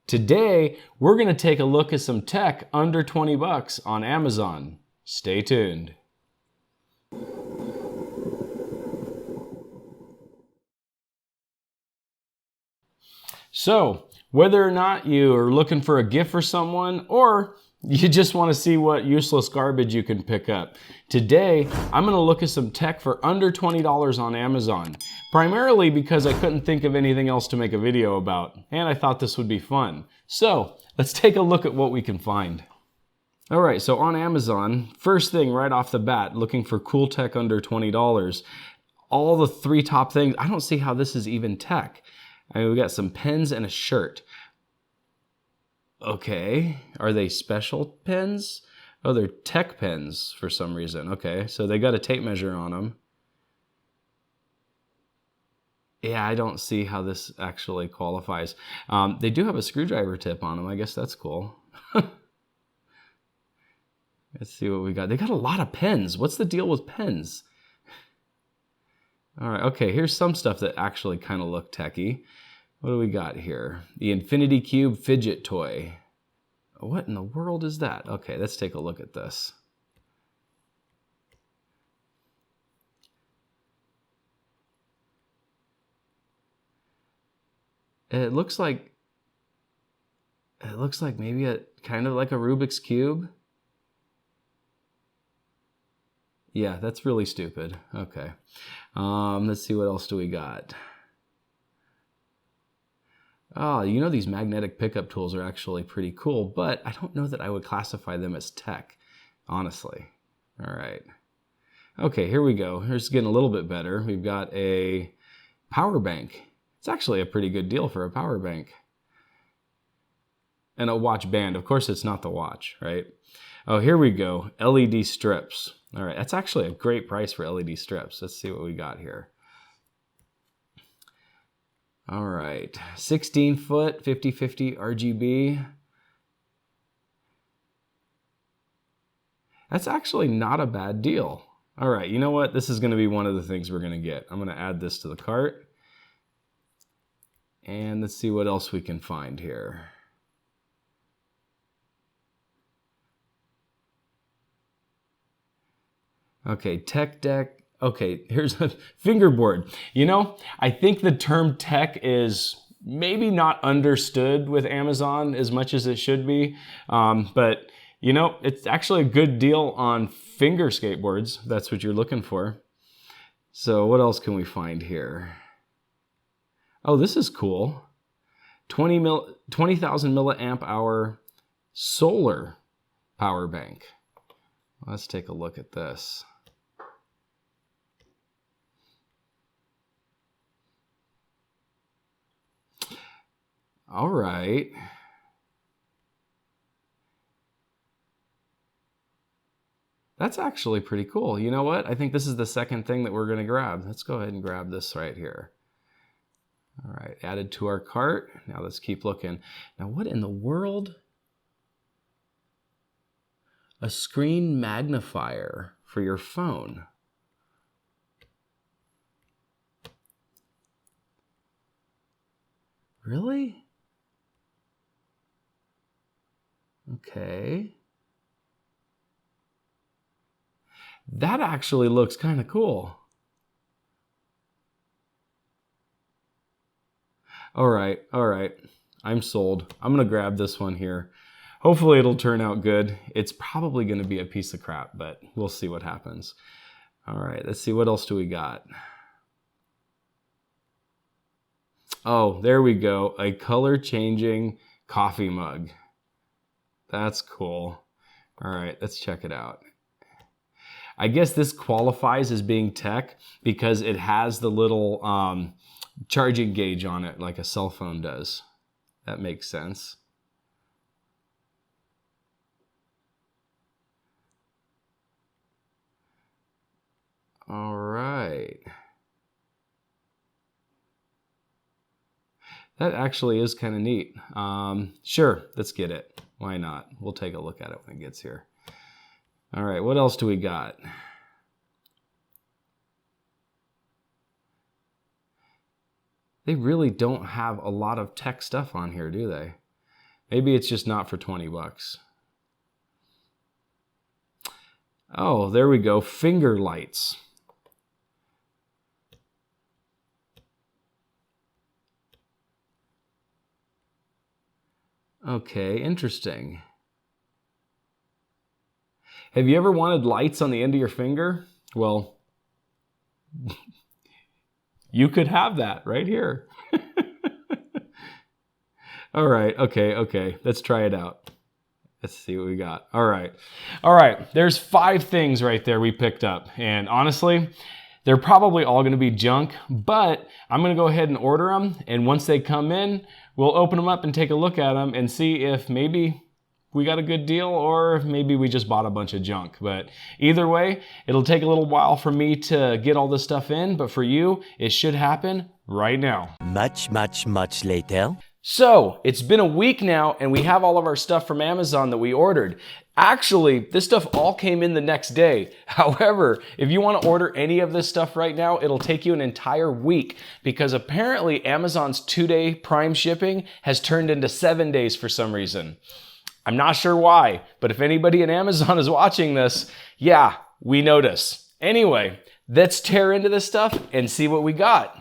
Today, we're going to take a look at some tech under 20 bucks on Amazon. Stay tuned. So, whether or not you are looking for a gift for someone or you just want to see what useless garbage you can pick up, today I'm going to look at some tech for under $20 on Amazon, primarily because I couldn't think of anything else to make a video about, and I thought this would be fun. So, let's take a look at what we can find. Alright, so on Amazon, first thing right off the bat, looking for cool tech under $20. All the three top things, I don't see how this is even tech. I mean, we got some pens and a shirt. Okay, are they special pens? Oh, they're tech pens for some reason. Okay, so they got a tape measure on them. Yeah, I don't see how this actually qualifies. They do have a screwdriver tip on them. I guess that's cool. Let's see what we got. They got a lot of pens. What's the deal with pens? All right, okay, here's some stuff that actually kind of look techy. What do we got here? The Infinity Cube fidget toy. What in the world is that? Okay, let's take a look at this. It looks like maybe a kind of like a Rubik's Cube. Yeah, that's really stupid. Okay. Let's see, what else do we got? Oh, you know, these magnetic pickup tools are actually pretty cool, but I don't know that I would classify them as tech, honestly. All right. Okay, here we go. Here's getting a little bit better. We've got a power bank. It's actually a pretty good deal for a power bank. And a watch band. Of course, it's not the watch, right? Oh, here we go. LED strips. All right, that's actually a great price for LED strips. Let's see what we got here. All right, 16 foot, 50/50 RGB. That's actually not a bad deal. All right, you know what? This is going to be one of the things we're going to get. I'm going to add this to the cart. And let's see what else we can find here. Okay, tech deck. Okay, here's a fingerboard. You know, I think the term tech is maybe not understood with Amazon as much as it should be. But, you know, it's actually a good deal on finger skateboards. That's what you're looking for. So what else can we find here? Oh, this is cool. 20,000 milliamp hour solar power bank. Let's take a look at this. All right. That's actually pretty cool. You know what? I think this is the second thing that we're going to grab. Let's go ahead and grab this right here. All right, added to our cart. Now let's keep looking. Now what in the world? A screen magnifier for your phone. Really? Okay. That actually looks kind of cool. All right. I'm sold. I'm going to grab this one here. Hopefully it'll turn out good. It's probably going to be a piece of crap, but we'll see what happens. All right, let's see, what else do we got? Oh, there we go. A color-changing coffee mug. That's cool. All right, let's check it out. I guess this qualifies as being tech because it has the little charging gauge on it like a cell phone does. That makes sense. All right. That actually is kind of neat. Sure, let's get it. Why not? We'll take a look at it when it gets here. All right, what else do we got? They really don't have a lot of tech stuff on here, do they? Maybe it's just not for 20 bucks. Oh, there we go. Finger lights. Okay, interesting. Have you ever wanted lights on the end of your finger? Well, you could have that right here. All right, okay. Let's try it out. Let's see what we got. All right. There's 5 things right there we picked up. And honestly, they're probably all going to be junk, but I'm going to go ahead and order them. And once they come in, we'll open them up and take a look at them and see if maybe we got a good deal or if maybe we just bought a bunch of junk. But either way, it'll take a little while for me to get all this stuff in, but for you, it should happen right now. Much later. So, it's been a week now and we have all of our stuff from Amazon that we ordered. Actually, this stuff all came in the next day. However, if you want to order any of this stuff right now, it'll take you an entire week because apparently Amazon's 2-day Prime shipping has turned into 7 days for some reason. I'm not sure why, but if anybody at Amazon is watching this, yeah, we notice. Anyway, let's tear into this stuff and see what we got.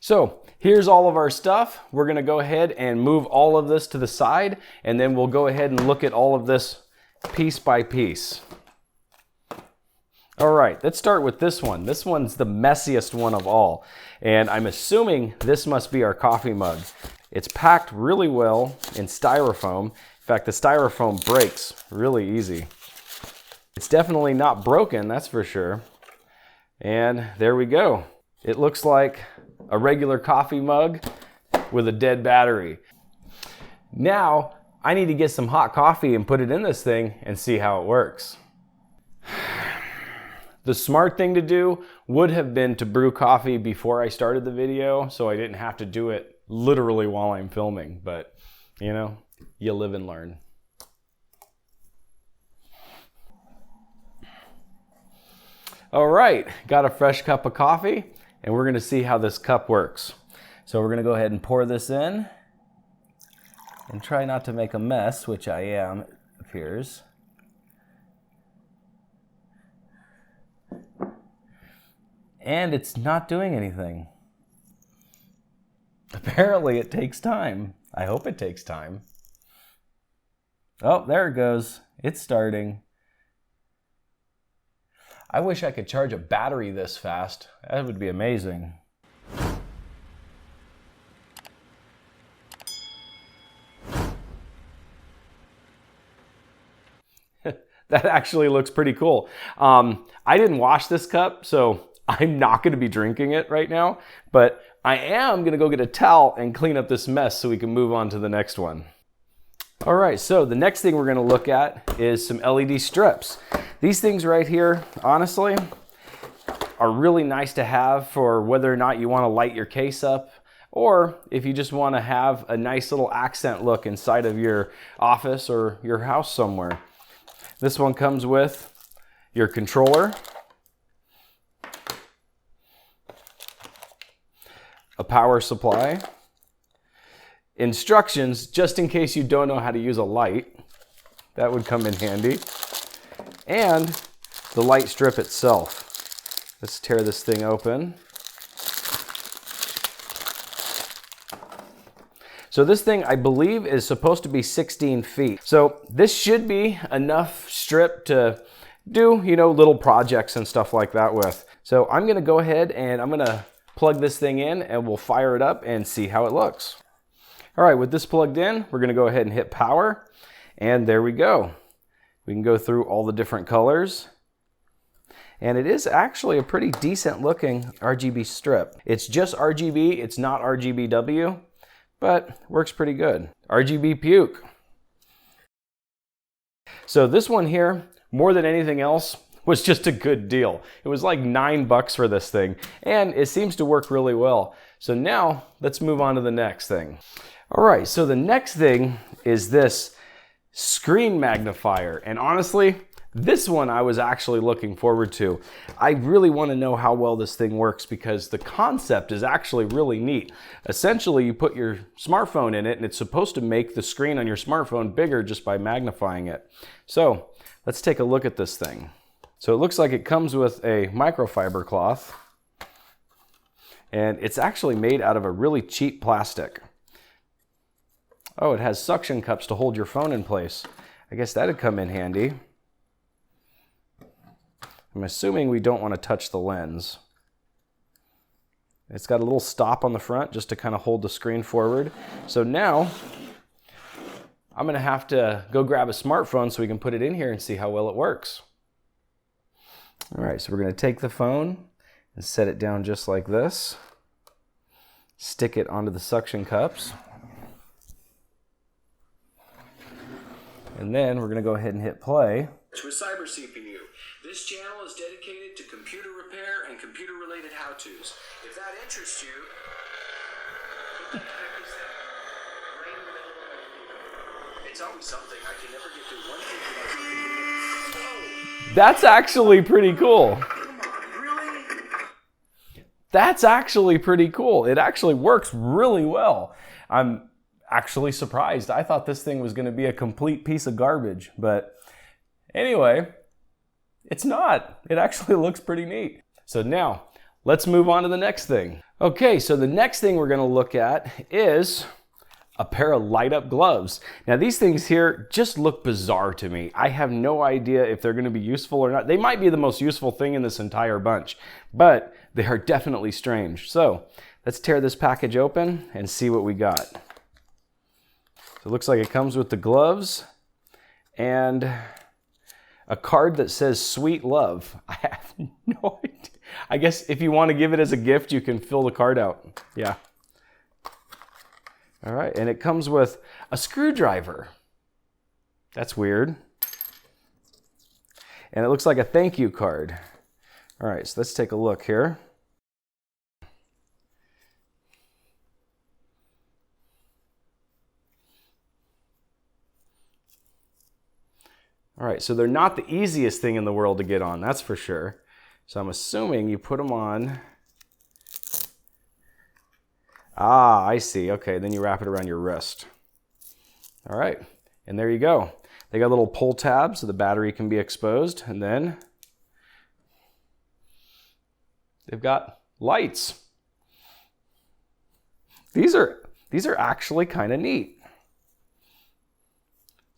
So here's all of our stuff. We're gonna go ahead and move all of this to the side, and then we'll go ahead and look at all of this piece by piece. All right, let's start with this one. This one's the messiest one of all, and I'm assuming this must be our coffee mug. It's packed really well in styrofoam. In fact, the styrofoam breaks really easy. It's definitely not broken, that's for sure. And there we go. It looks like a regular coffee mug with a dead battery. Now, I need to get some hot coffee and put it in this thing and see how it works. The smart thing to do would have been to brew coffee before I started the video so I didn't have to do it literally while I'm filming, but you know, you live and learn. All right, got a fresh cup of coffee. And we're gonna see how this cup works. So we're gonna go ahead and pour this in and try not to make a mess, which I am, it appears. And it's not doing anything. Apparently it takes time. I hope it takes time. Oh, there it goes. It's starting. I wish I could charge a battery this fast. That would be amazing. That actually looks pretty cool. I didn't wash this cup, so I'm not gonna be drinking it right now, but I am gonna go get a towel and clean up this mess so we can move on to the next one. All right, so the next thing we're gonna look at is some LED strips. These things right here, honestly, are really nice to have for whether or not you wanna light your case up, or if you just wanna have a nice little accent look inside of your office or your house somewhere. This one comes with your controller, a power supply, instructions just in case you don't know how to use a light. That would come in handy. And the light strip itself. Let's tear this thing open. So this thing, I believe, is supposed to be 16 feet. So this should be enough strip to do, you know, little projects and stuff like that with. So I'm gonna go ahead and I'm gonna plug this thing in and we'll fire it up and see how it looks. All right, with this plugged in, we're gonna go ahead and hit power, and there we go. We can go through all the different colors, and it is actually a pretty decent looking RGB strip. It's just RGB, it's not RGBW, but works pretty good. RGB puke. So this one here, more than anything else, was just a good deal. It was like $9 for this thing, and it seems to work really well. So now, let's move on to the next thing. All right, so the next thing is this screen magnifier. And honestly, this one I was actually looking forward to. I really want to know how well this thing works because the concept is actually really neat. Essentially, you put your smartphone in it and it's supposed to make the screen on your smartphone bigger just by magnifying it. So let's take a look at this thing. So it looks like it comes with a microfiber cloth and it's actually made out of a really cheap plastic. Oh, it has suction cups to hold your phone in place. I guess that'd come in handy. I'm assuming we don't want to touch the lens. It's got a little stop on the front just to kind of hold the screen forward. So now I'm going to have to go grab a smartphone so we can put it in here and see how well it works. All right, so we're going to take the phone and set it down just like this. Stick it onto the suction cups. And then we're going to go ahead and hit play. With Cyber CPU. This channel is dedicated to computer repair and computer-related how-tos. If that interests you, what the heck is that? It's always something. I can never get through one thing. That's actually pretty cool. Come on, really? That's actually pretty cool. It actually works really well. I'm actually surprised. I thought this thing was going to be a complete piece of garbage, but anyway, it's not. It actually looks pretty neat. So now, let's move on to the next thing. Okay, so the next thing we're going to look at is a pair of light-up gloves. Now these things here just look bizarre to me. I have no idea if they're going to be useful or not. They might be the most useful thing in this entire bunch, but they are definitely strange. So let's tear this package open and see what we got. So it looks like it comes with the gloves and a card that says "Sweet Love." I have no idea. I guess if you want to give it as a gift, you can fill the card out. Yeah. All right, and it comes with a screwdriver. That's weird. And it looks like a thank you card. All right, so let's take a look here. All right, so they're not the easiest thing in the world to get on, that's for sure. So I'm assuming you put them on. Ah, I see. Okay, then you wrap it around your wrist. All right, and there you go. They got little pull tabs so the battery can be exposed, and then they've got lights. These are actually kind of neat.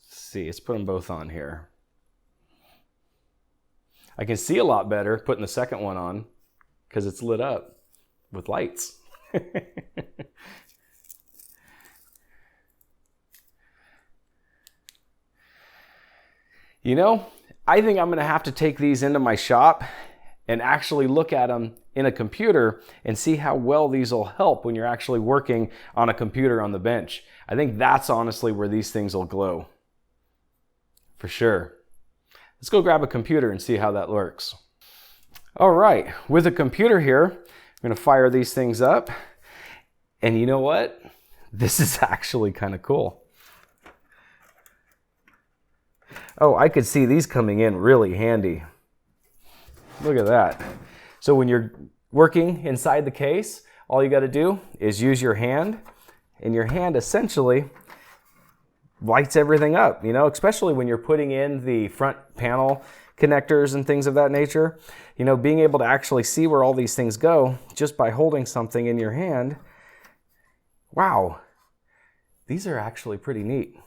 Let's see, let's put them both on here. I can see a lot better putting the second one on because it's lit up with lights. You know, I think I'm going to have to take these into my shop and actually look at them in a computer and see how well these will help when you're actually working on a computer on the bench. I think that's honestly where these things will glow. For sure. Let's go grab a computer and see how that works. All right, with a computer here, I'm going to fire these things up. And you know what? This is actually kind of cool. Oh, I could see these coming in really handy. Look at that. So when you're working inside the case, all you got to do is use your hand, and your hand essentially lights everything up, you know, especially when you're putting in the front panel connectors and things of that nature. You know, being able to actually see where all these things go just by holding something in your hand. Wow, these are actually pretty neat.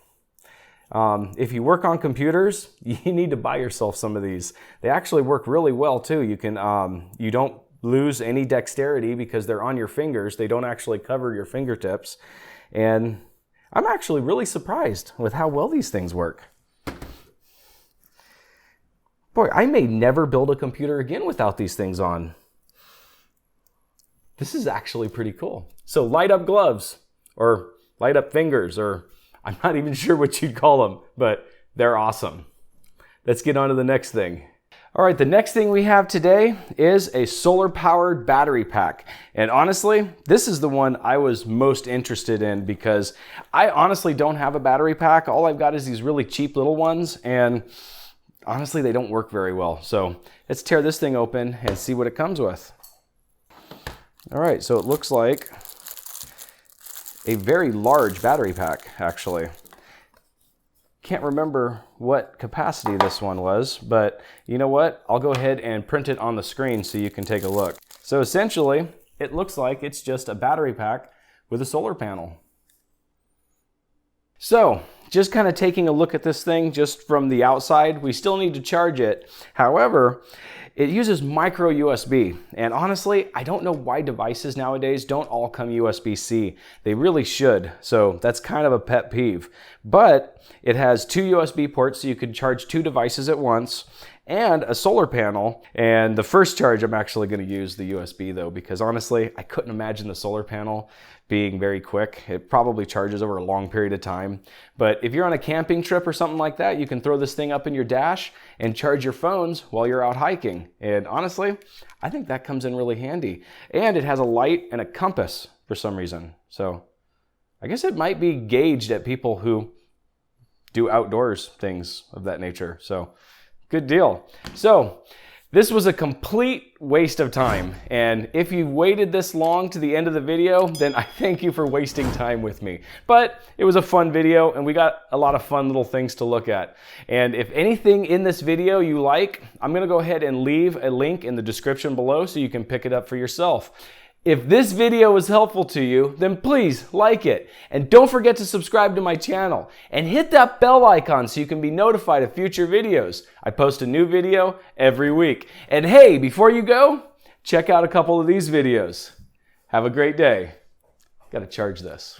If you work on computers, you need to buy yourself some of these. They actually work really well too. You can, you don't lose any dexterity because they're on your fingers. They don't actually cover your fingertips. And I'm actually really surprised with how well these things work. Boy, I may never build a computer again without these things on. This is actually pretty cool. So light up gloves or light up fingers, or I'm not even sure what you'd call them, but they're awesome. Let's get on to the next thing. All right, the next thing we have today is a solar powered battery pack. And honestly, this is the one I was most interested in because I honestly don't have a battery pack. All I've got is these really cheap little ones, and honestly, they don't work very well. So let's tear this thing open and see what it comes with. All right, so it looks like a very large battery pack, actually. Can't remember what capacity this one was, but you know what? I'll go ahead and print it on the screen so you can take a look. So essentially, it looks like it's just a battery pack with a solar panel. So, just kind of taking a look at this thing just from the outside, we still need to charge it. However, it uses micro USB, and honestly, I don't know why devices nowadays don't all come USB-C. They really should, so that's kind of a pet peeve. But it has 2 USB ports, so you can charge 2 devices at once, and a solar panel. And the first charge, I'm actually going to use the USB though, because honestly, I couldn't imagine the solar panel being very quick. It probably charges over a long period of time. But if you're on a camping trip or something like that, you can throw this thing up in your dash and charge your phones while you're out hiking. And honestly, I think that comes in really handy. And it has a light and a compass for some reason. So I guess it might be gauged at people who do outdoors things of that nature. So good deal. So this was a complete waste of time, and if you waited this long to the end of the video, then I thank you for wasting time with me. But it was a fun video, and we got a lot of fun little things to look at. And if anything in this video you like, I'm gonna go ahead and leave a link in the description below so you can pick it up for yourself. If this video was helpful to you, then please like it. And don't forget to subscribe to my channel and hit that bell icon so you can be notified of future videos. I post a new video every week. And hey, before you go, check out a couple of these videos. Have a great day. Gotta charge this.